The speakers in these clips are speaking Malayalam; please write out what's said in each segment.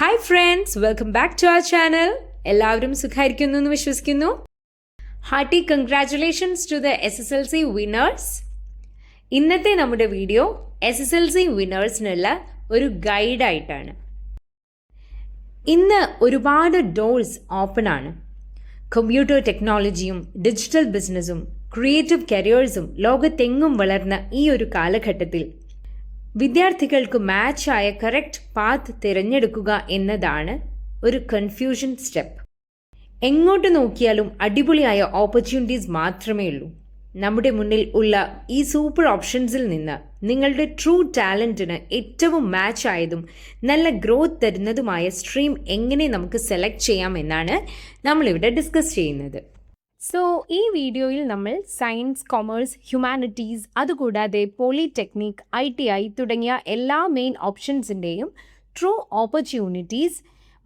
Hi friends, welcome back to our channel. എല്ലാവരും സുഖമായിരിക്കുന്നു എന്ന് വിശ്വസിക്കുന്നു. Hearty congratulations to the SSLC winners. ഇന്നത്തെ നമ്മുടെ വീഡിയോ SSLC വിന്നേഴ്സിനുള്ള ഒരു ഗൈഡായിട്ടാണ്. ഇന്ന് ഒരുപാട് ഡോർസ് ഓപ്പൺ ആണ്. കമ്പ്യൂട്ടർ ടെക്നോളജിയും ഡിജിറ്റൽ ബിസിനസ്സും ക്രിയേറ്റീവ് കരിയേഴ്സും ലോകത്തെങ്ങും വളർന്ന ഈ ഒരു കാലഘട്ടത്തിൽ വിദ്യാർത്ഥികൾക്ക് മാച്ചായ കറക്റ്റ് പാത്ത് തിരഞ്ഞെടുക്കുക എന്നതാണ് ഒരു കൺഫ്യൂഷൻ സ്റ്റെപ്പ്. എങ്ങോട്ട് നോക്കിയാലും അടിപൊളിയായ ഓപ്പർച്യൂണിറ്റീസ് മാത്രമേ ഉള്ളൂ. നമ്മുടെ മുന്നിൽ ഉള്ള ഈ സൂപ്പർ ഓപ്ഷൻസിൽ നിന്ന് നിങ്ങളുടെ ട്രൂ ടാലൻറ്റിന് ഏറ്റവും മാച്ച് ആയതും നല്ല ഗ്രോത്ത് തരുന്നതുമായ സ്ട്രീം എങ്ങനെ നമുക്ക് സെലക്ട് ചെയ്യാം എന്നാണ് നമ്മളിവിടെ ഡിസ്കസ് ചെയ്യുന്നത്. സോ ഈ വീഡിയോയിൽ നമ്മൾ സയൻസ്, കൊമേഴ്സ്, ഹ്യൂമാനിറ്റീസ്, അതുകൂടാതെ പോളിടെക്നിക്, ITI തുടങ്ങിയ എല്ലാ മെയിൻ ഓപ്ഷൻസിൻ്റെയും ട്രൂ ഓപ്പർച്യൂണിറ്റീസ്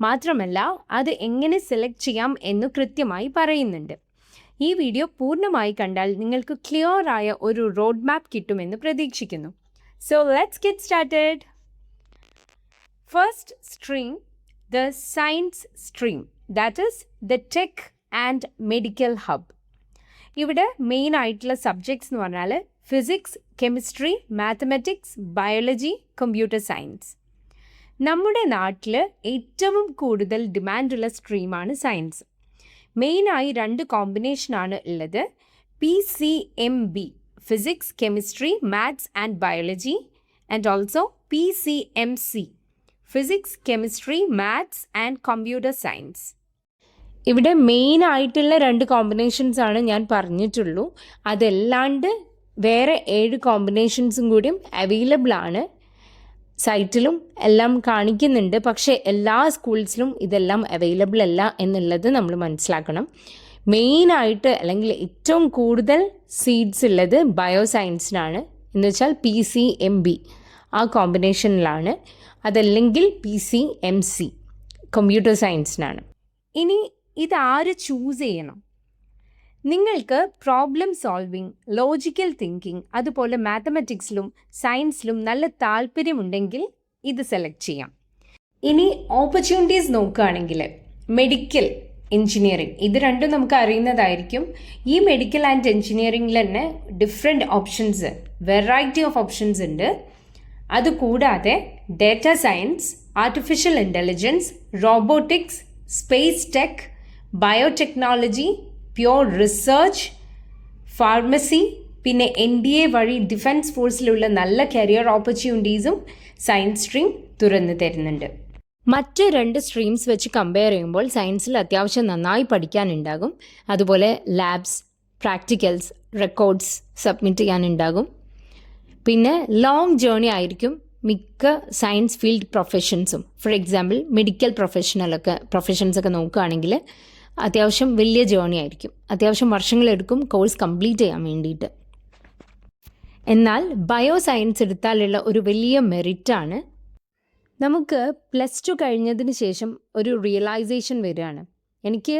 മാത്രമല്ല അത് എങ്ങനെ സെലക്ട് ചെയ്യാം എന്ന് കൃത്യമായി പറയുന്നുണ്ട്. ഈ വീഡിയോ പൂർണ്ണമായി കണ്ടാൽ നിങ്ങൾക്ക് ക്ലിയർ ആയ ഒരു റോഡ് മാപ്പ് കിട്ടുമെന്ന് പ്രതീക്ഷിക്കുന്നു. So let's get started. First stream, the science stream, that is the tech and medical hub. ഇവിടെ മെയിൻ ആയിട്ടുള്ള സബ്ജക്ട്സ് എന്ന് പറഞ്ഞാൽ physics, chemistry, mathematics, biology, computer science. നമ്മുടെ നാട്ടിൽ ഏറ്റവും കൂടുതൽ ഡിമാൻഡുള്ള സ്ട്രീമാണ് സയൻസ്. മെയിനായി 2 കോമ്പിനേഷനാണ് ഉള്ളത്. PCMB, physics, chemistry, maths and biology, and also PCMC, physics, chemistry, maths and computer science. ഇവിടെ മെയിൻ ആയിട്ടുള്ള 2 കോമ്പിനേഷൻസ് ആണ് ഞാൻ പറഞ്ഞിട്ടുള്ളൂ. അതല്ലാണ്ട് വേറെ 7 കോമ്പിനേഷൻസും കൂടിയും അവൈലബിൾ ആണ്. സൈറ്റിലും എല്ലാം കാണിക്കുന്നുണ്ട്. പക്ഷേ എല്ലാ സ്കൂൾസിലും ഇതെല്ലാം അവൈലബിൾ അല്ല എന്നുള്ളത് നമ്മൾ മനസ്സിലാക്കണം. മെയിനായിട്ട് അല്ലെങ്കിൽ ഏറ്റവും കൂടുതൽ സീറ്റ്സ് ഉള്ളത് ബയോ സയൻസിനാണ്. എന്ന് വെച്ചാൽ PCMB ആ കോമ്പിനേഷനിലാണ്. അതല്ലെങ്കിൽ PCMC കമ്പ്യൂട്ടർ സയൻസിനാണ്. ഇനി ഇതാര് ചൂസ് ചെയ്യണം? നിങ്ങൾക്ക് പ്രോബ്ലം സോൾവിങ്, ലോജിക്കൽ തിങ്കിങ്, അതുപോലെ മാത്തമാറ്റിക്സിലും സയൻസിലും നല്ല താല്പര്യമുണ്ടെങ്കിൽ ഇത് സെലക്ട് ചെയ്യാം. ഇനി ഓപ്പർച്യൂണിറ്റീസ് നോക്കുകയാണെങ്കിൽ മെഡിക്കൽ, എൻജിനീയറിംഗ്, ഇത് രണ്ടും നമുക്ക് അറിയുന്നതായിരിക്കും. ഈ മെഡിക്കൽ ആൻഡ് എൻജിനീയറിംഗിൽ തന്നെ different options, variety of options ഉണ്ട്. അതുകൂടാതെ data science, artificial intelligence, robotics, space tech, biotechnology, pure research, pharmacy, പിന്നെ NDA വഴി ഡിഫൻസ് ഫോഴ്സിലുള്ള നല്ല കരിയർ ഓപ്പർച്യൂണിറ്റീസും സയൻസ് സ്ട്രീം തുറന്നു തരുന്നുണ്ട്. മറ്റ് 2 സ്ട്രീംസ് വെച്ച് കമ്പയർ ചെയ്യുമ്പോൾ സയൻസിൽ അത്യാവശ്യം നന്നായി പഠിക്കാനുണ്ടാകും. അതുപോലെ ലാബ്സ്, പ്രാക്ടിക്കൽസ്, റെക്കോർഡ്സ് സബ്മിറ്റ് ചെയ്യാനുണ്ടാകും. പിന്നെ ലോങ് ജേർണി ആയിരിക്കും മിക്ക സയൻസ് ഫീൽഡ് പ്രൊഫഷൻസും. ഫോർ എക്സാമ്പിൾ മെഡിക്കൽ പ്രൊഫഷൻസൊക്കെ നോക്കുകയാണെങ്കിൽ അത്യാവശ്യം വലിയ ജേർണി ആയിരിക്കും. അത്യാവശ്യം വർഷങ്ങളെടുക്കും കോഴ്സ് കംപ്ലീറ്റ് ചെയ്യാൻ വേണ്ടിയിട്ട്. എന്നാൽ ബയോ സയൻസ് എടുത്താലുള്ള ഒരു വലിയ മെറിറ്റാണ്, നമുക്ക് +2 കഴിഞ്ഞതിന് ശേഷം ഒരു റിയലൈസേഷൻ വരികയാണ്. എനിക്ക്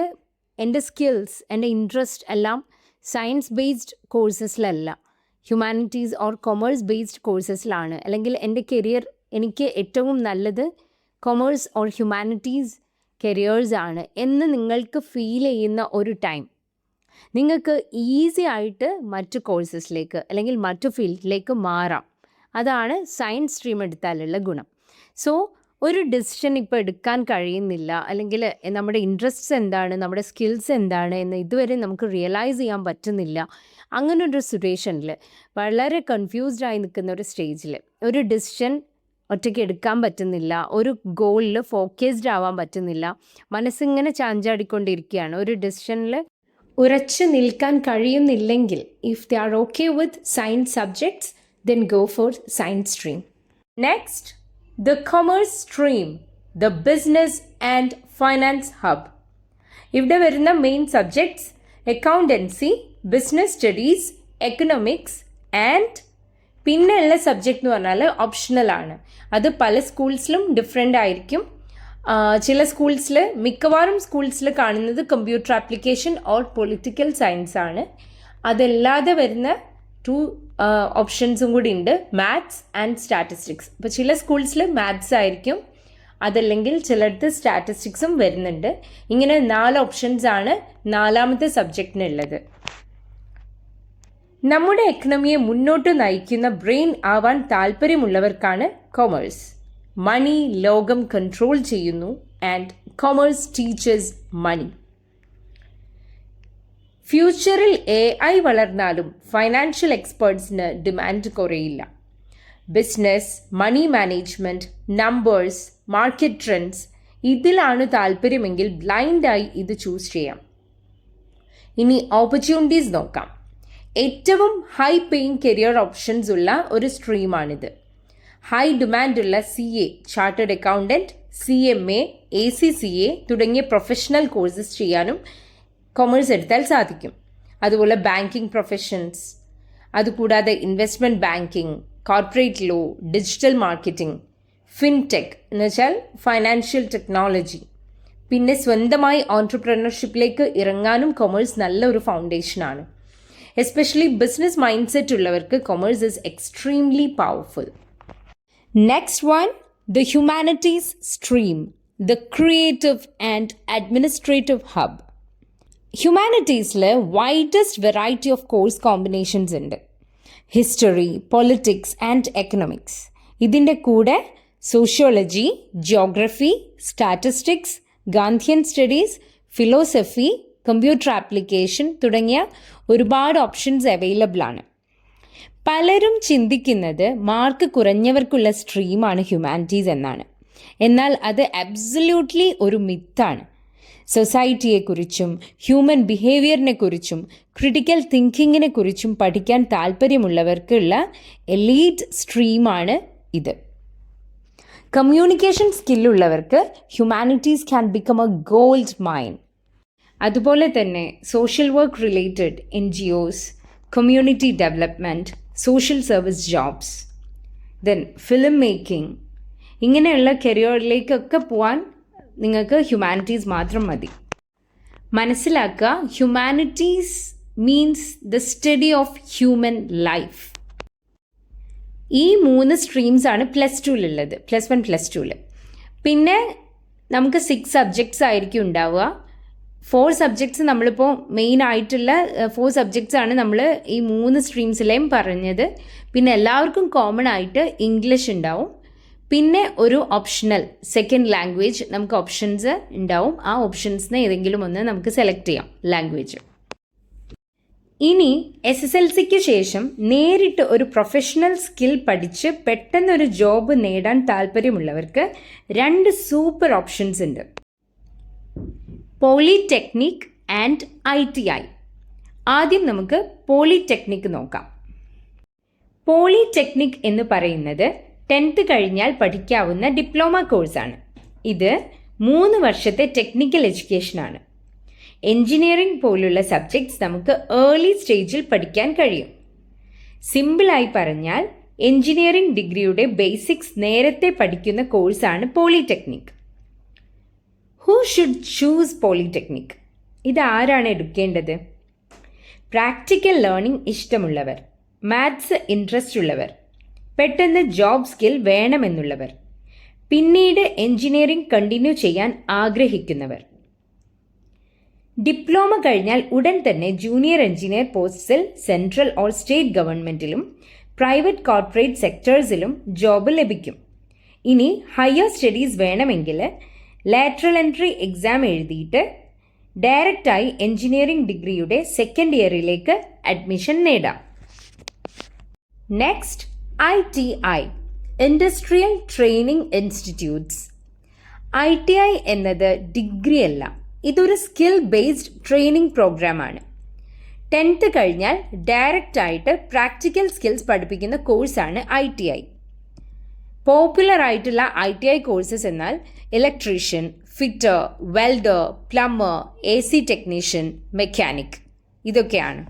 എൻ്റെ സ്കിൽസ്, എൻ്റെ ഇൻട്രസ്റ്റ് എല്ലാം സയൻസ് ബേസ്ഡ് കോഴ്സസിലല്ല, ഹ്യൂമാനിറ്റീസ് ഓർ കൊമേഴ്സ് ബേസ്ഡ് കോഴ്സസിലാണ്. അല്ലെങ്കിൽ എൻ്റെ കരിയർ എനിക്ക് ഏറ്റവും നല്ലത് കൊമേഴ്സ് ഓർ ഹ്യൂമാനിറ്റീസ് കരിയേഴ്സാണ് എന്ന് നിങ്ങൾക്ക് ഫീൽ ചെയ്യുന്ന ഒരു ടൈം നിങ്ങൾക്ക് ഈസി ആയിട്ട് മറ്റു കോഴ്സസിലേക്ക് അല്ലെങ്കിൽ മറ്റു ഫീൽഡിലേക്ക് മാറാം. അതാണ് സയൻസ് സ്ട്രീം എടുത്താലുള്ള ഗുണം. സോ ഒരു ഡിസിഷൻ ഇപ്പോൾ എടുക്കാൻ കഴിയുന്നില്ല, അല്ലെങ്കിൽ നമ്മുടെ ഇൻട്രസ്റ്റ്സ് എന്താണ്, നമ്മുടെ സ്കിൽസ് എന്താണ് എന്ന് ഇതുവരെ നമുക്ക് റിയലൈസ് ചെയ്യാൻ പറ്റുന്നില്ല. അങ്ങനൊരു സിറ്റുവേഷനിൽ വളരെ കൺഫ്യൂസ്ഡായി നിൽക്കുന്ന ഒരു സ്റ്റേജിൽ ഒരു ഡിസിഷൻ ഒറ്റയ്ക്ക് എടുക്കാൻ പറ്റുന്നില്ല, ഒരു ഗോളിൽ ഫോക്കസ്ഡ് ആവാൻ പറ്റുന്നില്ല, മനസ്സിങ്ങനെ ചാഞ്ചാടിക്കൊണ്ടിരിക്കുകയാണ്, ഒരു ഡിസിഷനിൽ ഉറച്ചു നിൽക്കാൻ കഴിയുന്നില്ലെങ്കിൽ, if they are okay with science subjects then go for science stream. Next, the commerce stream, the business and finance hub. ഇവിടെ വരുന്ന main subjects accountancy, business studies, economics and പിന്നെയുള്ള സബ്ജക്റ്റ് എന്ന് പറഞ്ഞാൽ ഓപ്ഷണലാണ്. അത് പല സ്കൂൾസിലും ഡിഫറെൻ്റ് ആയിരിക്കും. ചില സ്കൂൾസിൽ, മിക്കവാറും സ്കൂൾസിൽ കാണുന്നത് computer application or political science ആണ്. അതല്ലാതെ വരുന്ന 2 ഓപ്ഷൻസും കൂടി ഉണ്ട്, മാത്സ് ആൻഡ് സ്റ്റാറ്റിസ്റ്റിക്സ്. ഇപ്പോൾ ചില സ്കൂൾസിൽ മാത്സ് ആയിരിക്കും, അതല്ലെങ്കിൽ ചിലടത്ത് സ്റ്റാറ്റിസ്റ്റിക്സും വരുന്നുണ്ട്. ഇങ്ങനെ 4 ഓപ്ഷൻസ് ആണ് 4ാമത്തെ സബ്ജക്റ്റിനുള്ളത്. നമ്മുടെ എക്കണമിയെ മുന്നോട്ട് നയിക്കുന്ന ബ്രെയിൻ ആവാൻ താല്പര്യമുള്ളവർക്കാണ് കൊമേഴ്സ്. മണി ലോകം കൺട്രോൾ ചെയ്യുന്നു ആൻഡ് കൊമേഴ്സ് ടീച്ചേഴ്സ് മണി. ഫ്യൂച്ചറിൽ AI വളർന്നാലും ഫൈനാൻഷ്യൽ എക്സ്പേർട്സിന് ഡിമാൻഡ് കുറയില്ല. Business, money management, numbers, market trends ഇതിലാണ് താല്പര്യമെങ്കിൽ ബ്ലൈൻഡായി ഇത് ചൂസ് ചെയ്യാം. ഇനി ഓപ്പർച്യൂണിറ്റീസ് നോക്കാം. ഏറ്റവും ഹൈ പേയിങ് കരിയർ ഓപ്ഷൻസ് ഉള്ള ഒരു സ്ട്രീമാണിത്. ഹൈ ഡിമാൻഡുള്ള CA, chartered accountant, CMA, ACCA തുടങ്ങിയ പ്രൊഫഷണൽ കോഴ്സസ് ചെയ്യാനും കൊമേഴ്സ് എടുത്താൽ സാധിക്കും. അതുപോലെ ബാങ്കിങ് പ്രൊഫഷൻസ്, അതുകൂടാതെ investment banking, corporate law, digital marketing, fintech എന്ന് വെച്ചാൽ ഫൈനാൻഷ്യൽ ടെക്നോളജി. പിന്നെ സ്വന്തമായി ഓൺട്രപ്രണർഷിപ്പിലേക്ക് ഇറങ്ങാനും കൊമേഴ്സ് നല്ലൊരു ഫൗണ്ടേഷനാണ്. എസ്പെഷ്യലി ബിസിനസ് മൈൻഡ് സെറ്റ് ഉള്ളവർക്ക് commerce is extremely powerful. Next one, the humanities stream, the creative and administrative hub. ഹ്യൂമാനിറ്റീസിൽ widest variety of course combinations ഉണ്ട്. History, politics and economics. ഇതിൻ്റെ കൂടെ sociology, geography, statistics, Gandhian studies, philosophy, computer application തുടങ്ങിയ ഒരുപാട് ഓപ്ഷൻസ് അവൈലബിൾ ആണ്. പലരും ചിന്തിക്കുന്നത് മാർക്ക് കുറഞ്ഞവർക്കുള്ള സ്ട്രീമാണ് ഹ്യൂമാനിറ്റീസ് എന്നാണ്. എന്നാൽ അത് അബ്സല്യൂട്ട്ലി ഒരു മിത്താണ്. സൊസൈറ്റിയെക്കുറിച്ചും ഹ്യൂമൻ ബിഹേവിയറിനെ കുറിച്ചും ക്രിട്ടിക്കൽ തിങ്കിങ്ങിനെ കുറിച്ചും പഠിക്കാൻ താല്പര്യമുള്ളവർക്കുള്ള എലീറ്റ് സ്ട്രീമാണ് ഇത്. കമ്മ്യൂണിക്കേഷൻ സ്കില്ലുള്ളവർക്ക് humanities can become a gold mine. അതുപോലെ തന്നെ social work related NGOs, community development, social service jobs, then film making, ഇങ്ങനെയുള്ള കരിയറിലേക്കൊക്കെ പോകാൻ നിങ്ങൾക്ക് ഹ്യൂമാനിറ്റീസ് മാത്രം മതി. മനസ്സിലാക്കുക, humanities means the study of human life. ഈ 3 സ്ട്രീംസാണ് +2ലുള്ളത്, +1 +2ൽ. പിന്നെ നമുക്ക് 6 സബ്ജക്ട്സ് ആയിരിക്കും ഉണ്ടാവുക. 4 സബ്ജക്ട്സ് നമ്മളിപ്പോൾ മെയിൻ ആയിട്ടുള്ള 4 സബ്ജക്ട്സ് ആണ് നമ്മൾ ഈ 3 സ്ട്രീംസിലെയും പറഞ്ഞത്. പിന്നെ എല്ലാവർക്കും കോമൺ ആയിട്ട് ഇംഗ്ലീഷ് ഉണ്ടാവും. പിന്നെ ഒരു ഓപ്ഷണൽ സെക്കൻഡ് ലാംഗ്വേജ് നമുക്ക് ഓപ്ഷൻസ് ഉണ്ടാവും. ആ ഓപ്ഷൻസിന് ഏതെങ്കിലും ഒന്ന് നമുക്ക് സെലക്ട് ചെയ്യാം ലാംഗ്വേജ്. ഇനി SSLCക്ക് ശേഷം നേരിട്ട് ഒരു പ്രൊഫഷണൽ സ്കിൽ പഠിച്ച് പെട്ടെന്നൊരു ജോബ് നേടാൻ താല്പര്യമുള്ളവർക്ക് 2 സൂപ്പർ ഓപ്ഷൻസ് ഉണ്ട്. Polytechnic and ITI. ആദ്യം നമുക്ക് പോളിടെക്നിക് നോക്കാം. പോളിടെക്നിക് എന്ന് പറയുന്നത് 10th കഴിഞ്ഞാൽ പഠിക്കാവുന്ന ഡിപ്ലോമ കോഴ്സാണ്. ഇത് 3 വർഷത്തെ ടെക്നിക്കൽ എഡ്യൂക്കേഷനാണ്. എൻജിനീയറിംഗ് പോലുള്ള സബ്ജക്ട്സ് നമുക്ക് ഏർലി സ്റ്റേജിൽ പഠിക്കാൻ കഴിയും. സിമ്പിളായി പറഞ്ഞാൽ എൻജിനീയറിംഗ് ഡിഗ്രിയുടെ ബേസിക്സ് നേരത്തെ പഠിക്കുന്ന കോഴ്സാണ് polytechnic. Who should choose polytechnic? ഇതാരാണ് എടുക്കേണ്ടത്? പ്രാക്ടിക്കൽ ലേണിംഗ് ഇഷ്ടമുള്ളവർ, മാത്സ് ഇൻട്രസ്റ്റ് ഉള്ളവർ, പെട്ടെന്ന് ജോബ് സ്കിൽ വേണമെന്നുള്ളവർ, പിന്നീട് എൻജിനീയറിംഗ് കണ്ടിന്യൂ ചെയ്യാൻ ആഗ്രഹിക്കുന്നവർ. ഡിപ്ലോമ കഴിഞ്ഞാൽ ഉടൻ തന്നെ ജൂനിയർ എഞ്ചിനീയർ പോസ്റ്റിൽ സെൻട്രൽ ഓർ സ്റ്റേറ്റ് ഗവൺമെൻറ്റിലും പ്രൈവറ്റ് കോർപ്പറേറ്റ് സെക്ടേഴ്സിലും ജോബ് ലഭിക്കും. ഇനി ഹയർ സ്റ്റഡീസ് വേണമെങ്കിൽ ലാറ്ററൽ എൻട്രി എക്സാം എഴുതിയിട്ട് ഡയറക്റ്റായി എഞ്ചിനീയറിംഗ് ഡിഗ്രിയുടെ സെക്കൻഡ് ഇയറിലേക്ക് അഡ്മിഷൻ നേടാം. Next, ITI, industrial training institutes. ITI എന്നത് ഡിഗ്രി അല്ല, ഇതൊരു സ്കിൽ ബേസ്ഡ് ട്രെയിനിങ് പ്രോഗ്രാമാണ്. 10th കഴിഞ്ഞാൽ ഡയറക്റ്റായിട്ട് പ്രാക്ടിക്കൽ സ്കിൽസ് പഠിപ്പിക്കുന്ന കോഴ്സാണ് ITI. പോപ്പുലർ ആയിട്ടുള്ള ITI കോഴ്സസ് എന്നാൽ electrician, fitter, welder, plumber, AC technician, mechanic ഇതൊക്കെയാണ്.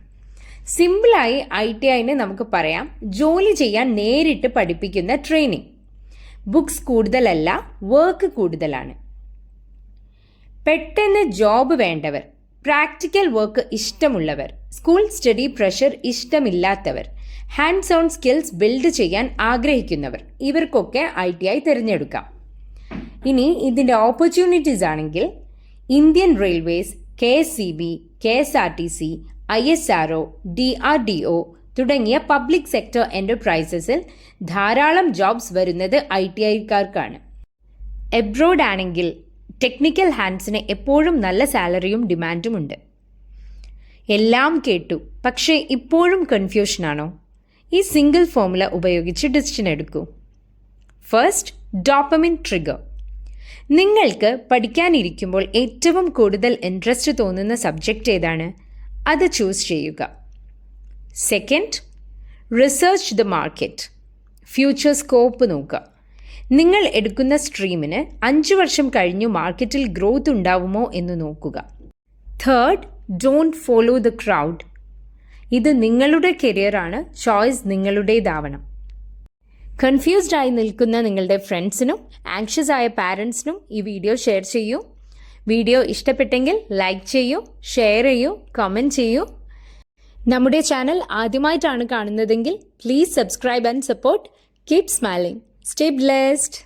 സിമ്പിളായി ITIനെ നമുക്ക് പറയാം ജോലി ചെയ്യാൻ നേരിട്ട് പഠിപ്പിക്കുന്ന ട്രെയിനിങ്. ബുക്സ് കൂടുതലല്ല, വർക്ക് കൂടുതലാണ്. പെട്ടെന്ന് ജോബ് വേണ്ടവർ, പ്രാക്ടിക്കൽ വർക്ക് ഇഷ്ടമുള്ളവർ, സ്കൂൾ സ്റ്റഡി പ്രഷർ ഇഷ്ടമില്ലാത്തവർ, ഹാൻഡ്സ് ഓൺ സ്കിൽസ് ബിൽഡ് ചെയ്യാൻ ആഗ്രഹിക്കുന്നവർ, ഇവർക്കൊക്കെ ITI തിരഞ്ഞെടുക്കാം. ഇനി ഇതിൻ്റെ ഓപ്പർച്യൂണിറ്റീസ് ആണെങ്കിൽ Indian railways, KSCB, KSRTC, ISRO, DRDO തുടങ്ങിയ പബ്ലിക് സെക്ടർ എൻ്റർപ്രൈസസിൽ ധാരാളം ജോബ്സ് വരുന്നത് ITIക്കാർക്കാണ്. എബ്രോഡ് ആണെങ്കിൽ ടെക്നിക്കൽ ഹാൻഡ്സിന് എപ്പോഴും നല്ല സാലറിയും ഡിമാൻഡും ഉണ്ട്. എല്ലാം കേട്ടു, പക്ഷേ ഇപ്പോഴും കൺഫ്യൂഷനാണോ? ഈ സിംഗിൾ ഫോർമുല ഉപയോഗിച്ച് ഡിസിഷൻ എടുക്കൂ. First, dopamine trigger. നിങ്ങൾക്ക് പഠിക്കാനിരിക്കുമ്പോൾ ഏറ്റവും കൂടുതൽ ഇൻട്രസ്റ്റ് തോന്നുന്ന സബ്ജക്റ്റ് ഏതാണ്? അത് ചൂസ് ചെയ്യുക. Second, research the market. Future scope നോക്കുക. നിങ്ങൾ എടുക്കുന്ന സ്ട്രീമിന് 5 വർഷം കഴിഞ്ഞു മാർക്കറ്റിൽ ഗ്രോത്ത് ഉണ്ടാവുമോ എന്ന് നോക്കുക. Third, don't follow the crowd. ഇത് നിങ്ങളുടെ കരിയറാണ്, ചോയ്സ് നിങ്ങളുടേതാവണം. കൺഫ്യൂസ്ഡ് ആയി നിൽക്കുന്ന നിങ്ങളുടെ ഫ്രണ്ട്സിനും ആങ്ഷ്യസ് ആയ പാരൻസിനും ഈ വീഡിയോ ഷെയർ ചെയ്യൂ. വീഡിയോ ഇഷ്ടപ്പെട്ടെങ്കിൽ ലൈക്ക് ചെയ്യൂ, ഷെയർ ചെയ്യൂ, കമൻറ്റ് ചെയ്യൂ. നമ്മുടെ ചാനൽ ആദ്യമായിട്ടാണ് കാണുന്നതെങ്കിൽ please subscribe and support. Keep smiling. Stay blessed.